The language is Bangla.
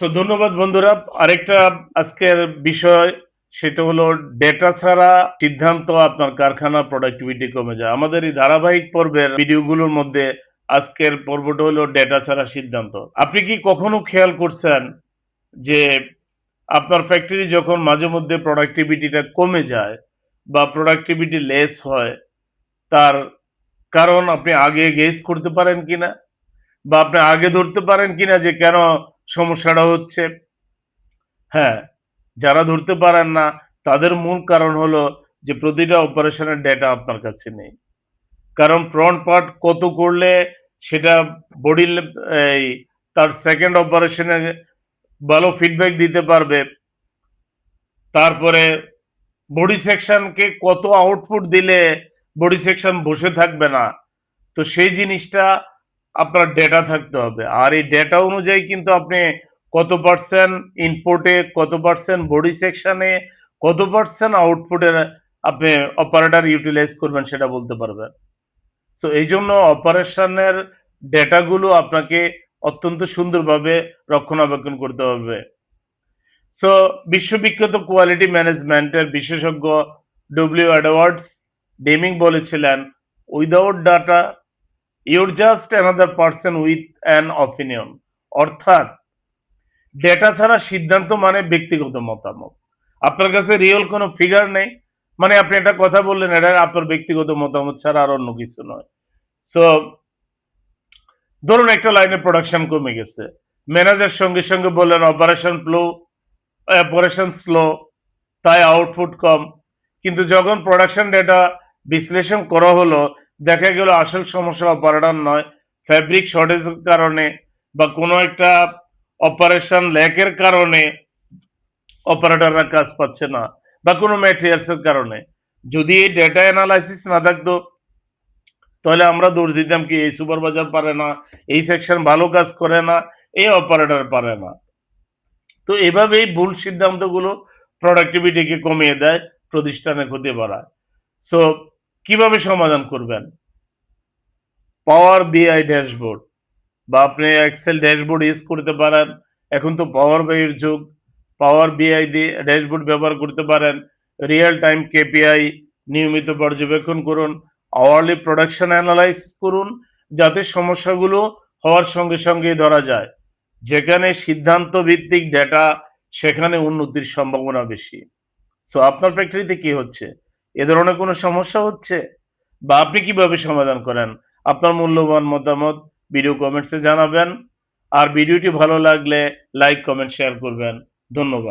ধন্যবাদ বন্ধুরা। আরেকটা আজকের বিষয়, সেটা হলো ডেটা ছাড়া সিদ্ধান্ত আপনার কারখানার প্রোডাক্টিভিটি কমে যায়। আমাদের এই ধারাবাহিক পর্বের ভিডিওগুলোর মধ্যে আজকের পর্বটা হলো ডেটা ছাড়া সিদ্ধান্ত। আপনি কি কখনো খেয়াল করছেন যে আপনার ফ্যাক্টরি যখন মাঝে মধ্যে প্রোডাক্টিভিটিটা কমে যায় বা প্রোডাক্টিভিটি লেস হয়, তার কারণ আপনি আগে গেস করতে পারেন কিনা, বা আপনি আগে ধরতে পারেন কিনা যে কেন সমস্যাটা হচ্ছে? হ্যাঁ, যারা ধরতে পারেন না তাদের মূল কারণ হলো যে প্রতিটা অপারেশনের ডেটা আপনার কাছে নেই। কারণ ফ্রন্ট পার্ট কত করলে সেটা বডি এই তার সেকেন্ড অপারেশনে ভালো ফিডব্যাক দিতে পারবে, তারপরে বডি সেকশনকে কত আউটপুট দিলে বডি সেকশন বসে থাকবে না, তো সেই জিনিসটা আপনার ডেটা থাকতে হবে। আর এই ডেটা অনুযায়ী কিন্তু আপনি কত পার্সেন্ট ইনপুটে, কত পার্সেন্ট বডি সেকশনে, কত পার্সেন্ট আউটপুটের আপনি অপারেটর ইউটিলাইজ করবেন সেটা বলতে পারবেন। সো এই জন্য অপারেশনের ডেটাগুলো আপনাকে অত্যন্ত সুন্দরভাবে রক্ষণাবেক্ষণ করতে হবে। সো বিশ্ববিখ্যাত কোয়ালিটি ম্যানেজমেন্টের বিশেষজ্ঞ ডব্লিউ এডওয়ার্ডস ডেমিং বলেছিলেন, without data your just another person with an opinion. অর্থাৎ ডেটা ছাড়া সিদ্ধান্ত মানে ব্যক্তিগত মতামত। আপনার কাছে রিয়েল কোনো ফিগার নেই, মানে আপনি একটা কথা বললেন, এটা আপনার ব্যক্তিগত মতামত ছাড়া আর অন্য কিছু নয়। সো ধরুন একটা লাইনে প্রোডাকশন কমে গেছে, ম্যানেজার সঙ্গে সঙ্গে বললেন অপারেশন স্লো, তাই আউটপুট কম। কিন্তু যখন প্রোডাকশন ডেটা বিশ্লেষণ করা হলো, দেখা গেল আসল সমস্যা অপারেটর নয়, ফ্যাব্রিক শর্টেজের কারণে বা কোনো একটা অপারেশন ল্যাকের কারণে অপারেটররা কাজ পাচ্ছে না, বা কোনো ম্যাটেরিয়ালসের কারণে। যদি এই ডেটা অ্যানালাইসিস না থাকতো, তাহলে আমরা দোষ দিতাম কি এই সুপারভাইজার পারে না, এই সেকশন ভালো কাজ করে না, এই অপারেটর পারে না। তো এভাবেই ভুল সিদ্ধান্তগুলো প্রোডাক্টিভিটিকে কমিয়ে দেয়, প্রতিষ্ঠানের ক্ষতি বাড়ায়। সো কিভাবে সমাধান করবেন? পাওয়ার বিআই ড্যাশবোর্ড বা আপনি এক্সেল ড্যাশবোর্ড ইউজ করতে পারেন। এখন তো পাওয়ার বিআইয়ের যুগ, পাওয়ার বিআই দিয়ে ড্যাশবোর্ড ব্যবহার করতে পারেন। রিয়েল টাইম কেপিআই নিয়মিত পর্যবেক্ষণ করুন, আওয়ারলি প্রোডাকশন অ্যানালাইজ করুন, যাতে সমস্যাগুলো হওয়ার সঙ্গে সঙ্গেই ধরা যায়। যেখানে সিদ্ধান্ত ভিত্তিক ডেটা, সেখানে উন্নতির সম্ভাবনা বেশি। সো আপনার ফ্যাক্টরিতে কি হচ্ছে? এ ধরনের কোনো সমস্যা হচ্ছে, বা আপনি কিভাবে সমাধান করেন? আপনার মূল্যবান মতামত ভিডিও কমেন্টসে জানাবেন। আর ভিডিওটি ভালো লাগলে লাইক, কমেন্ট, শেয়ার করবেন। ধন্যবাদ।